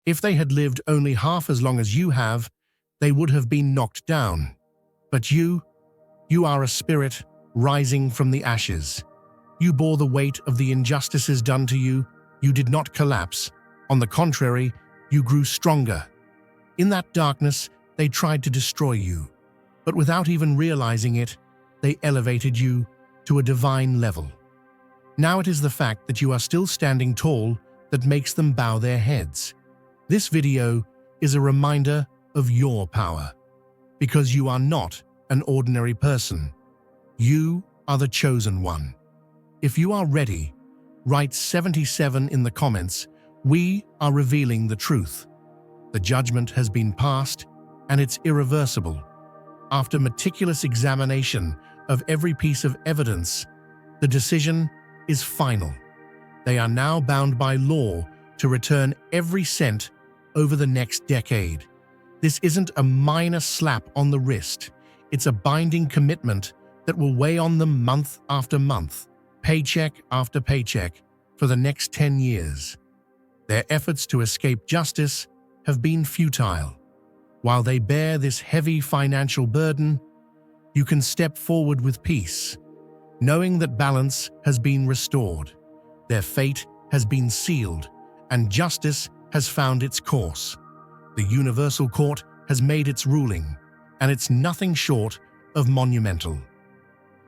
If they had lived only half as long as you have, they would have been knocked down. But you are a spirit rising from the ashes. You bore the weight of the injustices done to you. You did not collapse. On the contrary, you grew stronger. In that darkness, they tried to destroy you. But without even realizing it, they elevated you to a divine level. Now it is the fact that you are still standing tall that makes them bow their heads. This video is a reminder of your power, because you are not an ordinary person. You are the chosen one. If you are ready, write 77 in the comments. We are revealing the truth. The judgment has been passed, and it's irreversible. After meticulous examination of every piece of evidence, the decision is final. They are now bound by law to return every cent over the next decade. This isn't a minor slap on the wrist. It's a binding commitment that will weigh on them month after month, paycheck after paycheck, for the next 10 years. Their efforts to escape justice have been futile. While they bear this heavy financial burden, you can step forward with peace, knowing that balance has been restored, their fate has been sealed, and justice has found its course. The Universal Court has made its ruling, and it's nothing short of monumental.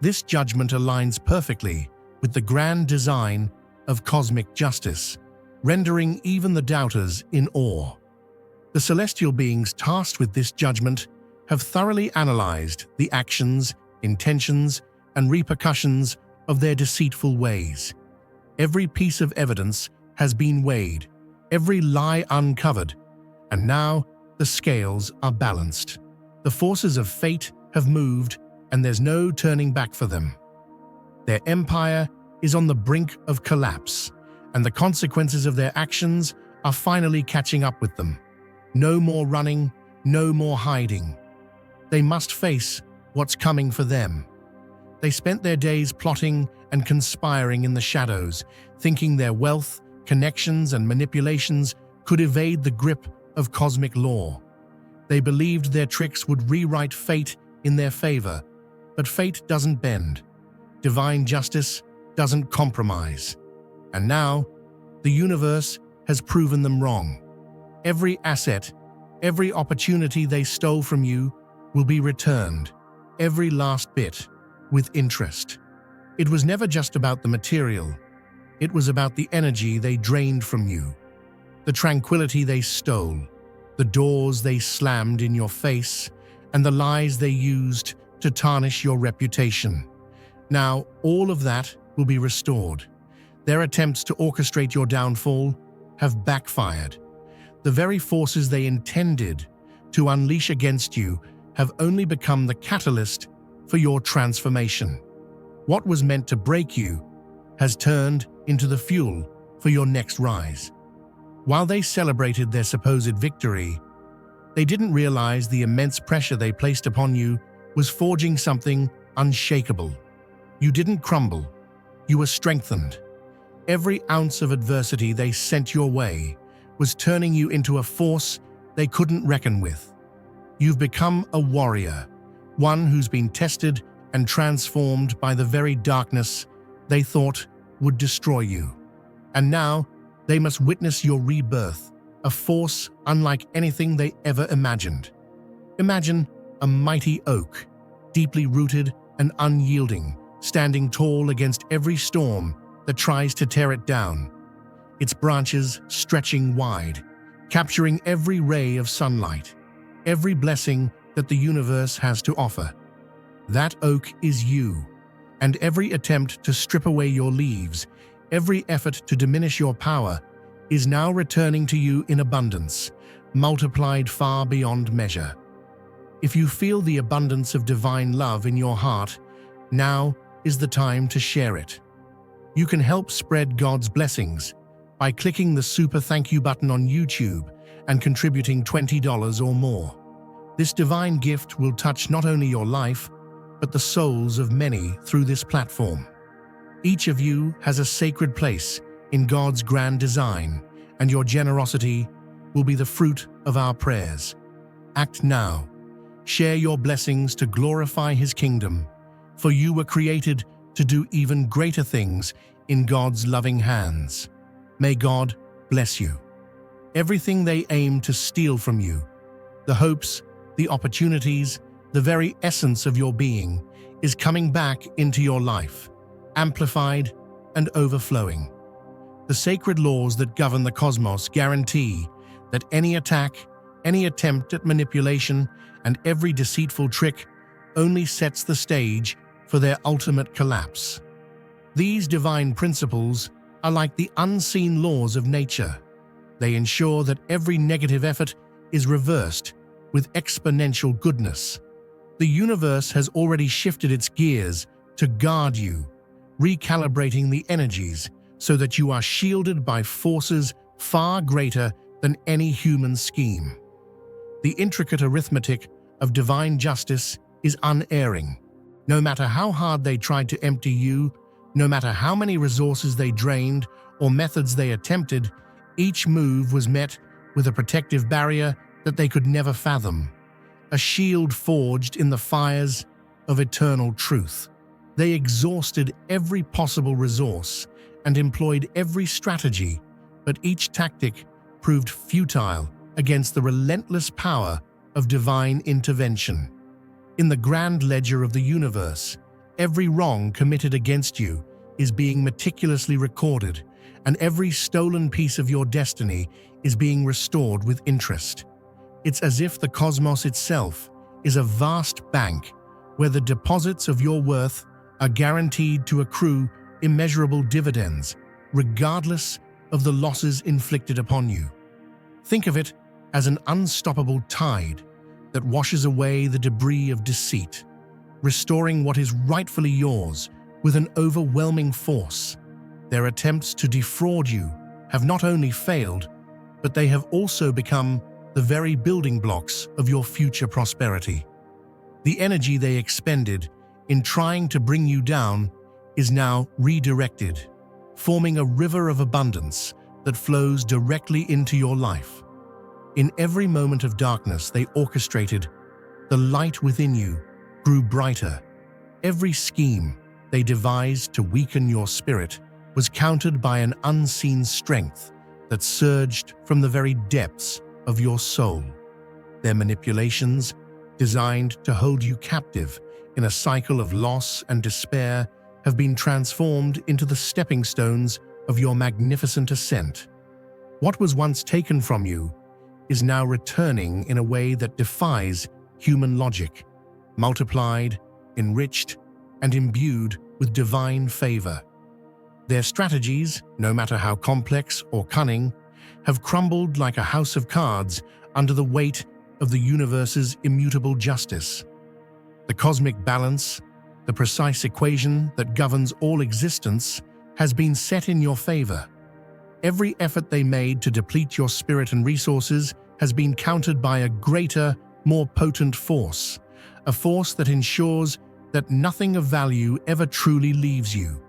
This judgment aligns perfectly with the grand design of cosmic justice, rendering even the doubters in awe. The celestial beings tasked with this judgment have thoroughly analyzed the actions, intentions, and repercussions of their deceitful ways. Every piece of evidence has been weighed, every lie uncovered, and now the scales are balanced. The forces of fate have moved, and there's no turning back for them. Their empire is on the brink of collapse, and the consequences of their actions are finally catching up with them. No more running, no more hiding. They must face what's coming for them. They spent their days plotting and conspiring in the shadows, thinking their wealth, connections, and manipulations could evade the grip of cosmic law. They believed their tricks would rewrite fate in their favor, but fate doesn't bend. Divine justice doesn't compromise. And now, the universe has proven them wrong. Every asset, every opportunity they stole from you will be returned, every last bit, with interest. It was never just about the material. It was about the energy they drained from you, the tranquility they stole, the doors they slammed in your face, and the lies they used to tarnish your reputation. Now, all of that will be restored. Their attempts to orchestrate your downfall have backfired. The very forces they intended to unleash against you have only become the catalyst for your transformation. What was meant to break you has turned into the fuel for your next rise. While they celebrated their supposed victory, they didn't realize the immense pressure they placed upon you was forging something unshakable. You didn't crumble. You were strengthened. Every ounce of adversity they sent your way was turning you into a force they couldn't reckon with. You've become a warrior, one who's been tested and transformed by the very darkness they thought would destroy you. And now, they must witness your rebirth, a force unlike anything they ever imagined. Imagine a mighty oak, deeply rooted and unyielding, standing tall against every storm that tries to tear it down. Its branches stretching wide, capturing every ray of sunlight, every blessing that the universe has to offer. That oak is you, and every attempt to strip away your leaves, every effort to diminish your power, is now returning to you in abundance, multiplied far beyond measure. If you feel the abundance of divine love in your heart, now is the time to share it. You can help spread God's blessings by clicking the super thank you button on YouTube and contributing $20 or more. This divine gift will touch not only your life, but the souls of many through this platform. Each of you has a sacred place in God's grand design, and your generosity will be the fruit of our prayers. Act now. Share your blessings to glorify His kingdom, for you were created to do even greater things in God's loving hands. May God bless you. Everything they aim to steal from you, the hopes, the opportunities, the very essence of your being, is coming back into your life, amplified and overflowing. The sacred laws that govern the cosmos guarantee that any attack, any attempt at manipulation, and every deceitful trick only sets the stage for their ultimate collapse. These divine principles are like the unseen laws of nature. They ensure that every negative effort is reversed with exponential goodness. The universe has already shifted its gears to guard you, recalibrating the energies so that you are shielded by forces far greater than any human scheme. The intricate arithmetic of divine justice is unerring. No matter how hard they tried to empty you, no matter how many resources they drained or methods they attempted, each move was met with a protective barrier that they could never fathom, a shield forged in the fires of eternal truth. They exhausted every possible resource and employed every strategy, but each tactic proved futile against the relentless power of divine intervention. In the grand ledger of the universe, every wrong committed against you is being meticulously recorded, and every stolen piece of your destiny is being restored with interest. It's as if the cosmos itself is a vast bank where the deposits of your worth are guaranteed to accrue immeasurable dividends, regardless of the losses inflicted upon you. Think of it as an unstoppable tide that washes away the debris of deceit, restoring what is rightfully yours with an overwhelming force. Their attempts to defraud you have not only failed, but they have also become the very building blocks of your future prosperity. The energy they expended in trying to bring you down is now redirected, forming a river of abundance that flows directly into your life. In every moment of darkness they orchestrated, the light within you grew brighter. Every scheme they devised to weaken your spirit was countered by an unseen strength that surged from the very depths of your soul. Their manipulations, designed to hold you captive in a cycle of loss and despair, have been transformed into the stepping stones of your magnificent ascent. What was once taken from you is now returning in a way that defies human logic, multiplied, enriched, and imbued with divine favor. Their strategies, no matter how complex or cunning, have crumbled like a house of cards under the weight of the universe's immutable justice. The cosmic balance, the precise equation that governs all existence, has been set in your favor. Every effort they made to deplete your spirit and resources has been countered by a greater, more potent force, a force that ensures that nothing of value ever truly leaves you.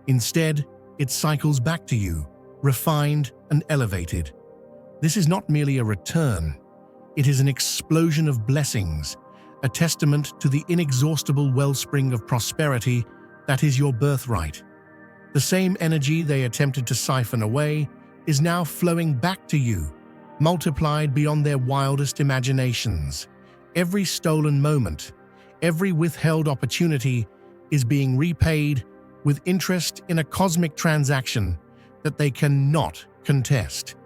Instead, it cycles back to you, refined and elevated. This is not merely a return, it is an explosion of blessings, a testament to the inexhaustible wellspring of prosperity that is your birthright. The same energy they attempted to siphon away is now flowing back to you, multiplied beyond their wildest imaginations. Every stolen moment, every withheld opportunity is being repaid with interest in a cosmic transaction that they cannot contest.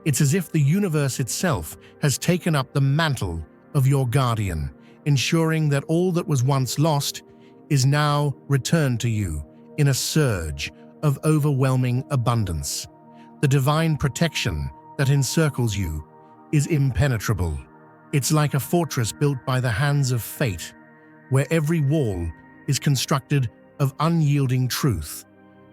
It's as if the universe itself has taken up the mantle of your guardian, ensuring that all that was once lost is now returned to you in a surge of overwhelming abundance. The divine protection that encircles you is impenetrable. It's like a fortress built by the hands of fate, where every wall is constructed of unyielding truth,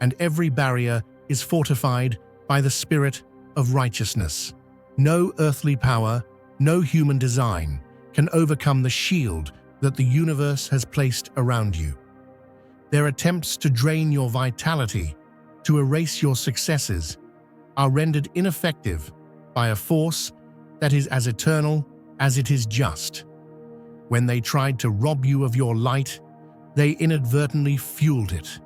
and every barrier is fortified by the spirit of righteousness. No earthly power, no human design can overcome the shield that the universe has placed around you. Their attempts to drain your vitality, to erase your successes, are rendered ineffective by a force that is as eternal as it is just. When they tried to rob you of your light, they inadvertently fueled it.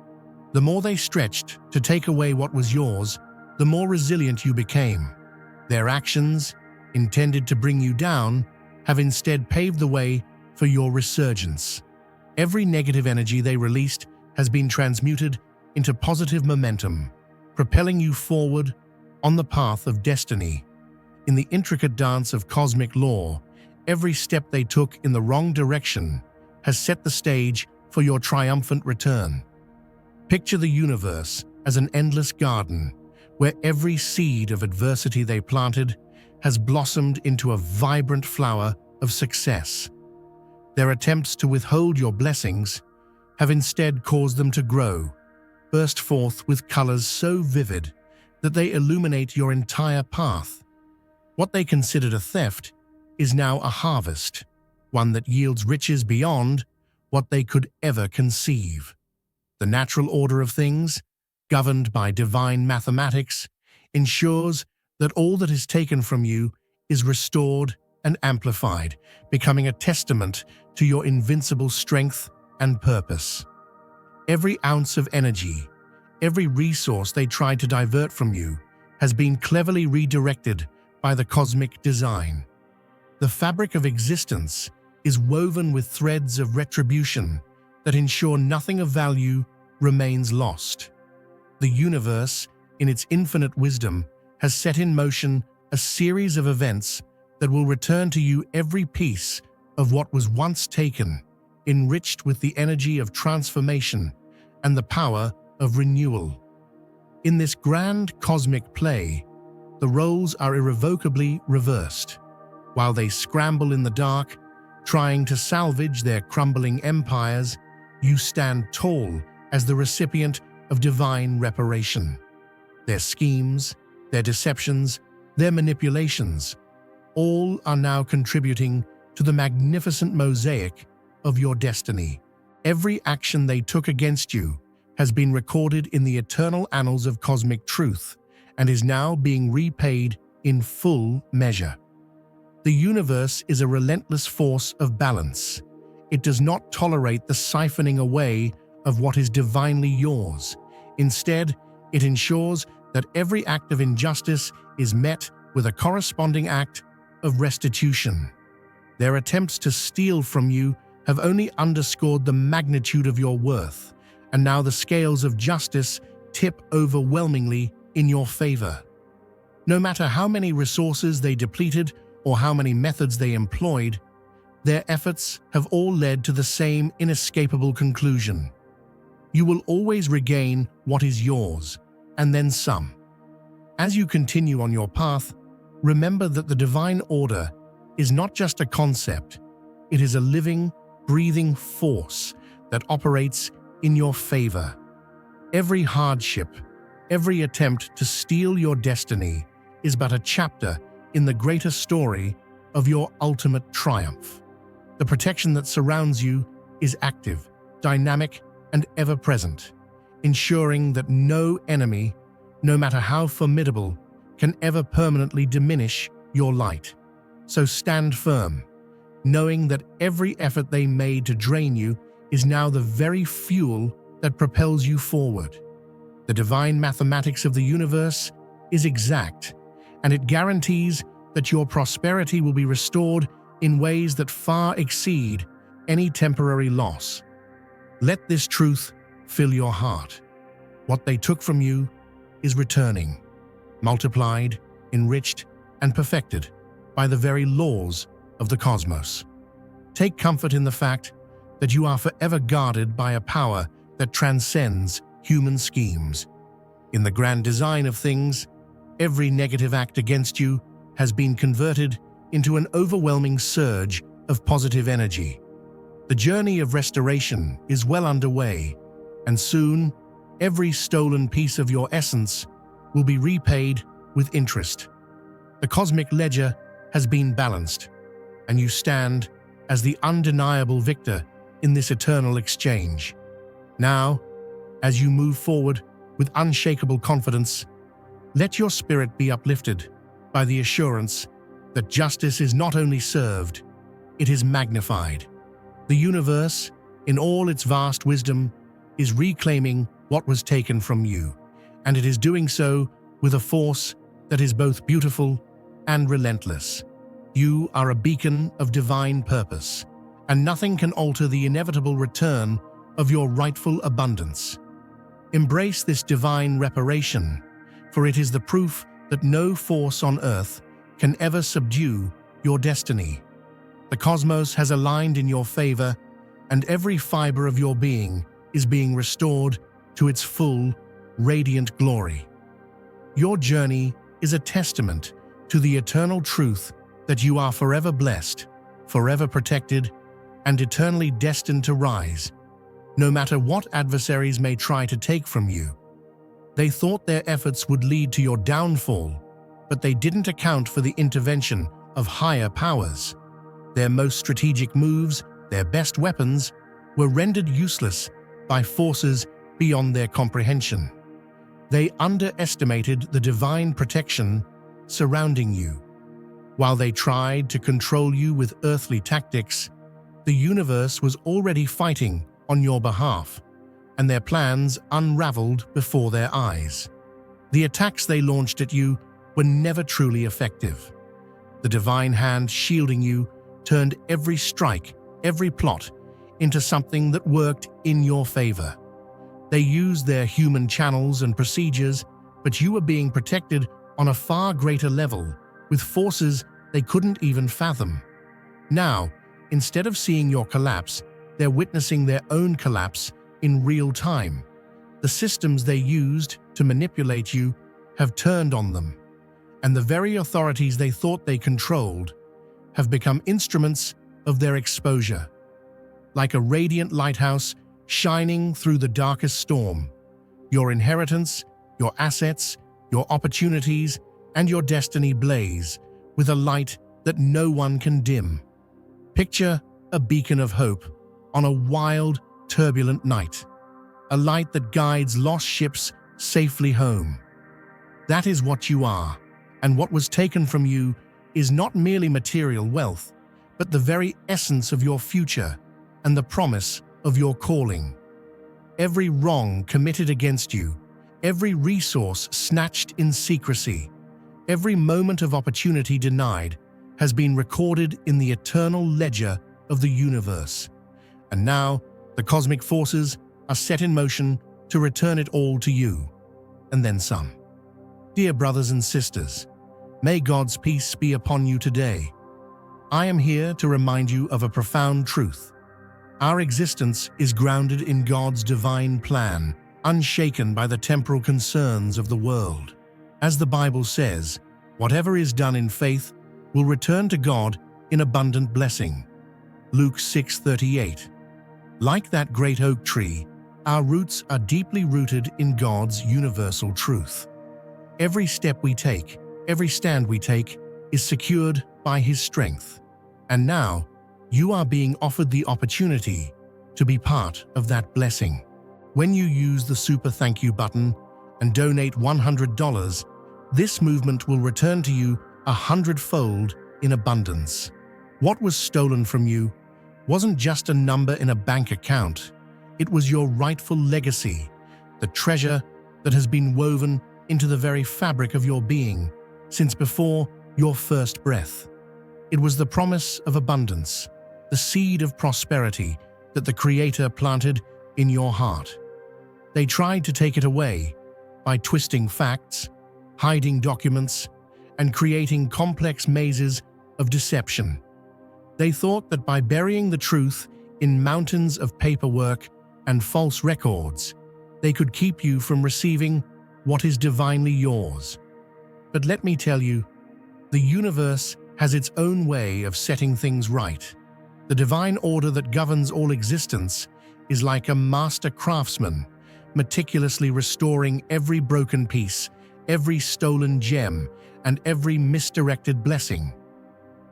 The more they stretched to take away what was yours, the more resilient you became. Their actions, intended to bring you down, have instead paved the way for your resurgence. Every negative energy they released has been transmuted into positive momentum, propelling you forward on the path of destiny. In the intricate dance of cosmic law, every step they took in the wrong direction has set the stage for your triumphant return. Picture the universe as an endless garden where every seed of adversity they planted has blossomed into a vibrant flower of success. Their attempts to withhold your blessings have instead caused them to grow, burst forth with colors so vivid that they illuminate your entire path. What they considered a theft is now a harvest, one that yields riches beyond what they could ever conceive. The natural order of things, governed by divine mathematics, ensures that all that is taken from you is restored and amplified, becoming a testament to your invincible strength and purpose. Every ounce of energy, every resource they tried to divert from you, has been cleverly redirected by the cosmic design. The fabric of existence is woven with threads of retribution that ensure nothing of value remains lost. The universe, in its infinite wisdom, has set in motion a series of events that will return to you every piece of what was once taken, enriched with the energy of transformation and the power of renewal. In this grand cosmic play, the roles are irrevocably reversed. While they scramble in the dark, trying to salvage their crumbling empires, you stand tall as the recipient of divine reparation. Their schemes, their deceptions, their manipulations, all are now contributing to the magnificent mosaic of your destiny. Every action they took against you has been recorded in the eternal annals of cosmic truth and is now being repaid in full measure. The universe is a relentless force of balance. It does not tolerate the siphoning away of what is divinely yours. Instead, it ensures that every act of injustice is met with a corresponding act of restitution. Their attempts to steal from you have only underscored the magnitude of your worth, and now the scales of justice tip overwhelmingly in your favor. No matter how many resources they depleted or how many methods they employed, their efforts have all led to the same inescapable conclusion. You will always regain what is yours, and then some. As you continue on your path, remember that the divine order is not just a concept, it is a living, breathing force that operates in your favor. Every hardship, every attempt to steal your destiny is but a chapter in the greater story of your ultimate triumph. The protection that surrounds you is active, dynamic, and ever-present, ensuring that no enemy, no matter how formidable, can ever permanently diminish your light. So stand firm, knowing that every effort they made to drain you is now the very fuel that propels you forward. The divine mathematics of the universe is exact, and it guarantees that your prosperity will be restored in ways that far exceed any temporary loss. Let this truth fill your heart. What they took from you is returning, multiplied, enriched, and perfected by the very laws of the cosmos. Take comfort in the fact that you are forever guarded by a power that transcends human schemes. In the grand design of things, every negative act against you has been converted into an overwhelming surge of positive energy. The journey of restoration is well underway, and soon, every stolen piece of your essence will be repaid with interest. The cosmic ledger has been balanced, and you stand as the undeniable victor in this eternal exchange. Now, as you move forward with unshakable confidence, let your spirit be uplifted, by the assurance that justice is not only served, it is magnified. The universe, in all its vast wisdom, is reclaiming what was taken from you, and it is doing so with a force that is both beautiful and relentless. You are a beacon of divine purpose, and nothing can alter the inevitable return of your rightful abundance. Embrace this divine reparation, for it is the proof that no force on earth can ever subdue your destiny. The cosmos has aligned in your favor, and every fiber of your being is being restored to its full, radiant glory. Your journey is a testament to the eternal truth that you are forever blessed, forever protected, and eternally destined to rise, no matter what adversaries may try to take from you. They thought their efforts would lead to your downfall, but they didn't account for the intervention of higher powers. Their most strategic moves, their best weapons, were rendered useless by forces beyond their comprehension. They underestimated the divine protection surrounding you. While they tried to control you with earthly tactics, the universe was already fighting on your behalf, and their plans unraveled before their eyes. The attacks they launched at you were never truly effective. The divine hand shielding you turned every strike, every plot, into something that worked in your favor. They used their human channels and procedures, but you were being protected on a far greater level, with forces they couldn't even fathom. Now, instead of seeing your collapse, they're witnessing their own collapse in real time. The systems they used to manipulate you have turned on them, and the very authorities they thought they controlled have become instruments of their exposure. Like a radiant lighthouse shining through the darkest storm, your inheritance, your assets, your opportunities, and your destiny blaze with a light that no one can dim. Picture a beacon of hope on a wild, turbulent night, a light that guides lost ships safely home. That is what you are, and what was taken from you is not merely material wealth, but the very essence of your future and the promise of your calling. Every wrong committed against you, every resource snatched in secrecy, every moment of opportunity denied has been recorded in the eternal ledger of the universe. And now, the cosmic forces are set in motion to return it all to you, and then some. Dear brothers and sisters, may God's peace be upon you today. I am here to remind you of a profound truth. Our existence is grounded in God's divine plan, unshaken by the temporal concerns of the world. As the Bible says, whatever is done in faith will return to God in abundant blessing. Luke 6:38. Like that great oak tree, our roots are deeply rooted in God's universal truth. Every step we take, every stand we take, is secured by His strength. And now, you are being offered the opportunity to be part of that blessing. When you use the Super Thank You button and donate $100, this movement will return to you 100-fold in abundance. What was stolen from you wasn't just a number in a bank account. It was your rightful legacy, the treasure that has been woven into the very fabric of your being since before your first breath. It was the promise of abundance, the seed of prosperity that the Creator planted in your heart. They tried to take it away by twisting facts, hiding documents, and creating complex mazes of deception. They thought that by burying the truth in mountains of paperwork and false records, they could keep you from receiving what is divinely yours. But let me tell you, the universe has its own way of setting things right. The divine order that governs all existence is like a master craftsman, meticulously restoring every broken piece, every stolen gem, and every misdirected blessing.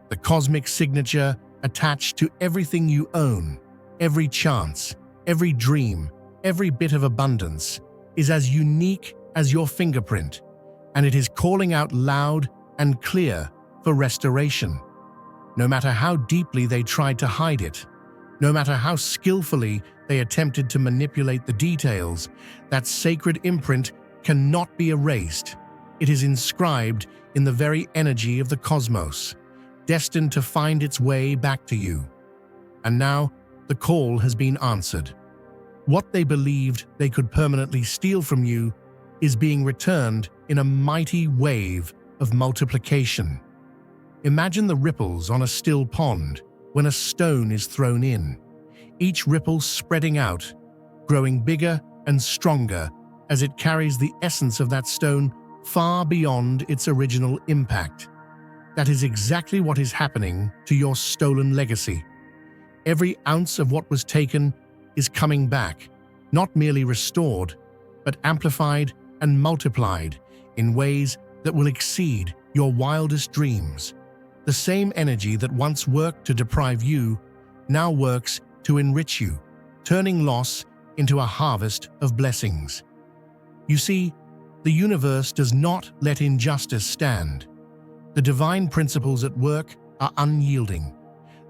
The cosmic signature attached to everything you own, every chance, every dream, every bit of abundance, is as unique as your fingerprint, and it is calling out loud and clear for restoration. No matter how deeply they tried to hide it, no matter how skillfully they attempted to manipulate the details, that sacred imprint cannot be erased. It is inscribed in the very energy of the cosmos, destined to find its way back to you. And now, the call has been answered. What they believed they could permanently steal from you is being returned in a mighty wave of multiplication. Imagine the ripples on a still pond when a stone is thrown in, each ripple spreading out, growing bigger and stronger as it carries the essence of that stone far beyond its original impact. That is exactly what is happening to your stolen legacy. Every ounce of what was taken is coming back, not merely restored, but amplified and multiplied in ways that will exceed your wildest dreams. The same energy that once worked to deprive you now works to enrich you, turning loss into a harvest of blessings. You see, the universe does not let injustice stand. The divine principles at work are unyielding.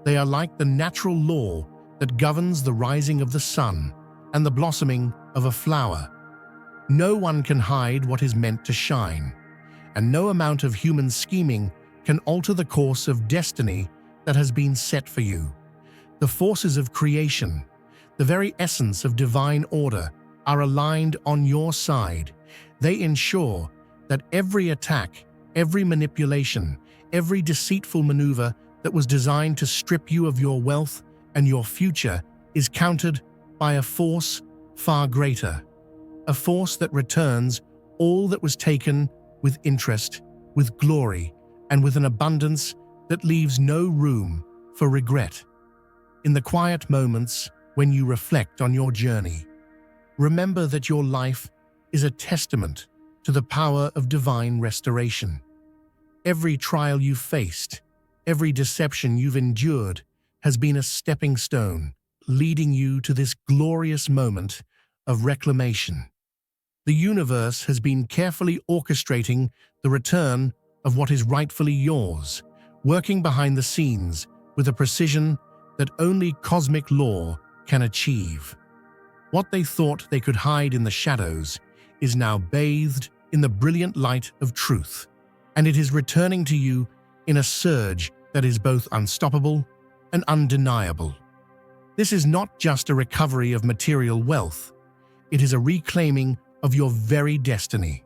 They are like the natural law that governs the rising of the sun and the blossoming of a flower. No one can hide what is meant to shine, and no amount of human scheming can alter the course of destiny that has been set for you. The forces of creation, the very essence of divine order, are aligned on your side. They ensure that every attack, every manipulation, every deceitful maneuver that was designed to strip you of your wealth and your future is countered by a force far greater, a force that returns all that was taken with interest, with glory, and with an abundance that leaves no room for regret. In the quiet moments when you reflect on your journey, remember that your life is a testament to the power of divine restoration. Every trial you've faced, every deception you've endured has been a stepping stone, leading you to this glorious moment of reclamation. The universe has been carefully orchestrating the return of what is rightfully yours, working behind the scenes with a precision that only cosmic law can achieve. What they thought they could hide in the shadows is now bathed in the brilliant light of truth, and it is returning to you in a surge that is both unstoppable and undeniable. This is not just a recovery of material wealth, it is a reclaiming of your very destiny.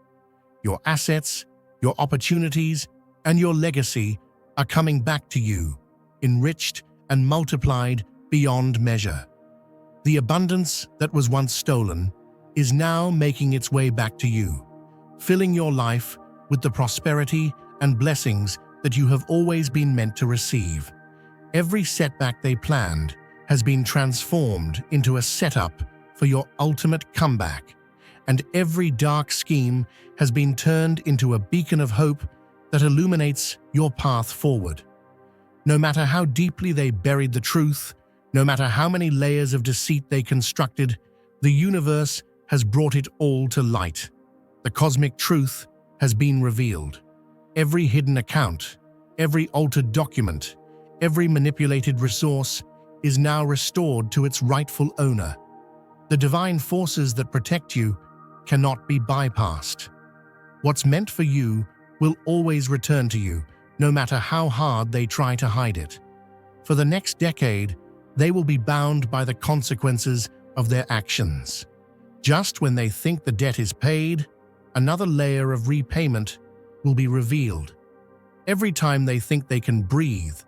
Your assets, your opportunities, and your legacy are coming back to you, enriched and multiplied beyond measure. The abundance that was once stolen is now making its way back to you, filling your life with the prosperity and blessings that you have always been meant to receive. Every setback they planned has been transformed into a setup for your ultimate comeback, and every dark scheme has been turned into a beacon of hope that illuminates your path forward. No matter how deeply they buried the truth, no matter how many layers of deceit they constructed, the universe has brought it all to light. The cosmic truth has been revealed. Every hidden account, every altered document, every manipulated resource is now restored to its rightful owner. The divine forces that protect you cannot be bypassed. What's meant for you will always return to you, no matter how hard they try to hide it. For the next decade, they will be bound by the consequences of their actions. Just when they think the debt is paid, another layer of repayment will be revealed. Every time they think they can breathe,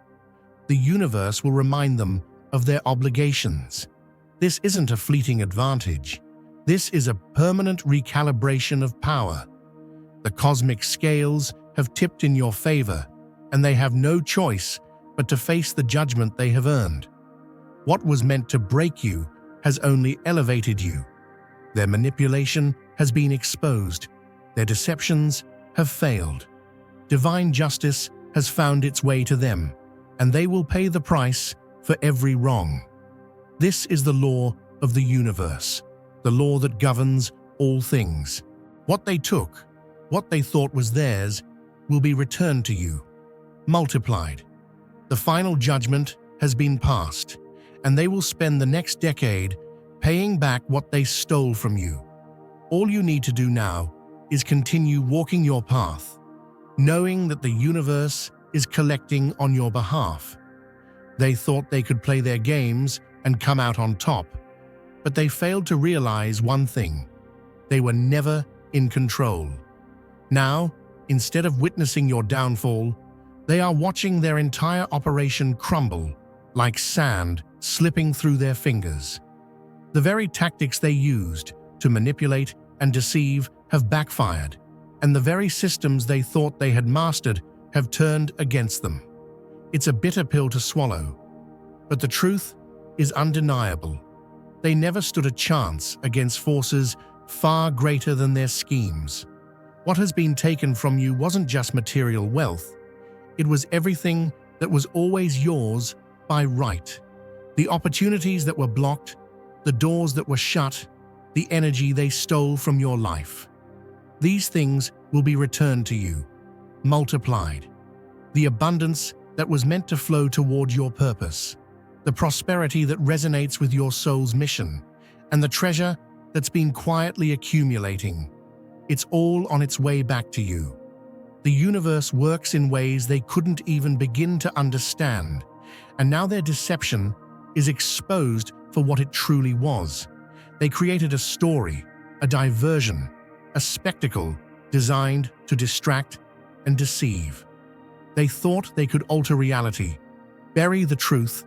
the universe will remind them of their obligations. This isn't a fleeting advantage. This is a permanent recalibration of power. The cosmic scales have tipped in your favor, and they have no choice but to face the judgment they have earned. What was meant to break you has only elevated you. Their manipulation has been exposed. Their deceptions have failed. Divine justice has found its way to them, and they will pay the price for every wrong. This is the law of the universe, the law that governs all things. What they took, what they thought was theirs, will be returned to you, multiplied. The final judgment has been passed, and they will spend the next decade paying back what they stole from you. All you need to do now is continue walking your path, knowing that the universe is collecting on your behalf. They thought they could play their games and come out on top, but they failed to realize one thing: they were never in control. Now, instead of witnessing your downfall, they are watching their entire operation crumble like sand slipping through their fingers. The very tactics they used to manipulate and deceive have backfired, and the very systems they thought they had mastered have turned against them. It's a bitter pill to swallow, but the truth is undeniable. They never stood a chance against forces far greater than their schemes. What has been taken from you wasn't just material wealth, it was everything that was always yours by right. The opportunities that were blocked, the doors that were shut, the energy they stole from your life. These things will be returned to you, multiplied. The abundance that was meant to flow toward your purpose, the prosperity that resonates with your soul's mission, and the treasure that's been quietly accumulating. It's all on its way back to you. The universe works in ways they couldn't even begin to understand, and now their deception is exposed for what it truly was. They created a story, a diversion, a spectacle designed to distract and deceive. They thought they could alter reality, bury the truth,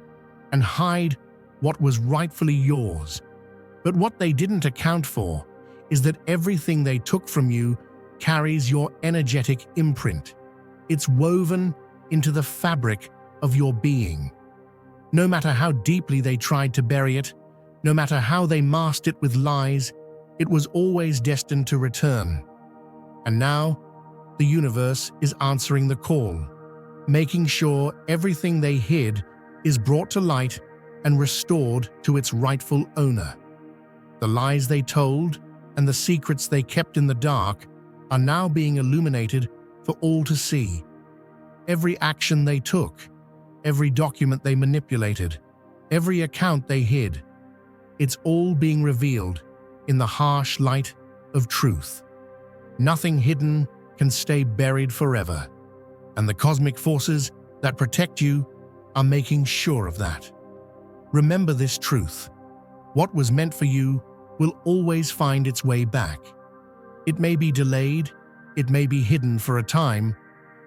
and hide what was rightfully yours. But what they didn't account for is that everything they took from you carries your energetic imprint. It's woven into the fabric of your being. No matter how deeply they tried to bury it, no matter how they masked it with lies, it was always destined to return. And now, the universe is answering the call, making sure everything they hid is brought to light and restored to its rightful owner. The lies they told and the secrets they kept in the dark are now being illuminated for all to see. Every action they took, every document they manipulated, every account they hid, it's all being revealed in the harsh light of truth. Nothing hidden can stay buried forever, and the cosmic forces that protect you are making sure of that. Remember this truth: what was meant for you will always find its way back. It may be delayed, it may be hidden for a time,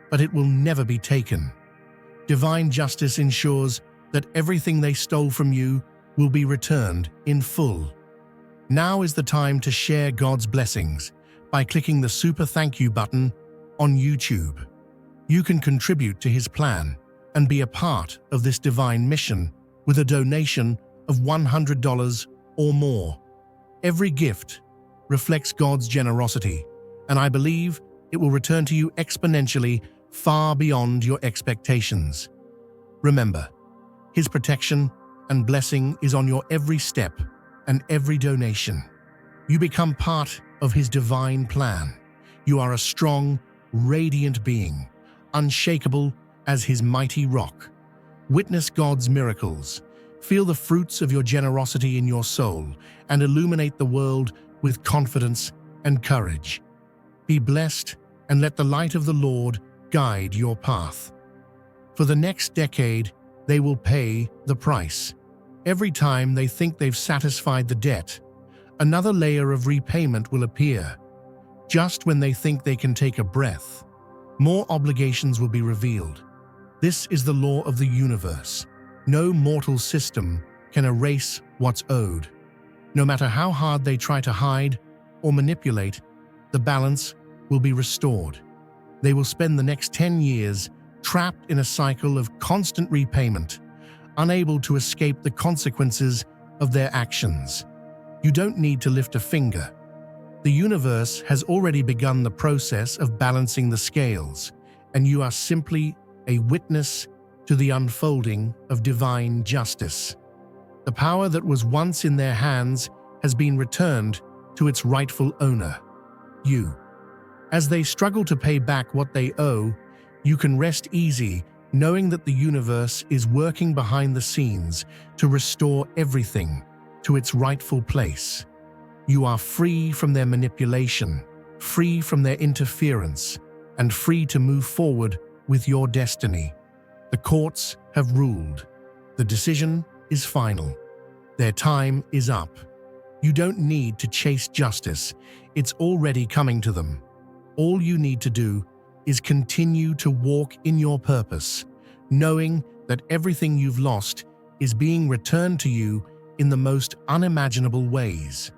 but it will never be taken. Divine justice ensures that everything they stole from you will be returned in full. Now is the time to share God's blessings by clicking the super thank you button on YouTube. You can contribute to His plan and be a part of this divine mission with a donation of $100 or more. Every gift reflects God's generosity, and I believe it will return to you exponentially far beyond your expectations. Remember, His protection and blessing is on your every step and every donation. You become part of His divine plan. You are a strong, radiant being, unshakable as His mighty rock. Witness God's miracles. Feel the fruits of your generosity in your soul and illuminate the world with confidence and courage. Be blessed and let the light of the Lord guide your path. For the next decade, they will pay the price. Every time they think they've satisfied the debt, another layer of repayment will appear. Just when they think they can take a breath, more obligations will be revealed. This is the law of the universe. No mortal system can erase what's owed. No matter how hard they try to hide or manipulate, the balance will be restored. They will spend the next 10 years trapped in a cycle of constant repayment, unable to escape the consequences of their actions. You don't need to lift a finger. The universe has already begun the process of balancing the scales, and you are simply a witness to the unfolding of divine justice. The power that was once in their hands has been returned to its rightful owner, you. As they struggle to pay back what they owe, you can rest easy knowing that the universe is working behind the scenes to restore everything to its rightful place. You are free from their manipulation, free from their interference, and free to move forward with your destiny. The courts have ruled. The decision is final. Their time is up. You don't need to chase justice. It's already coming to them. All you need to do is continue to walk in your purpose, knowing that everything you've lost is being returned to you in the most unimaginable ways.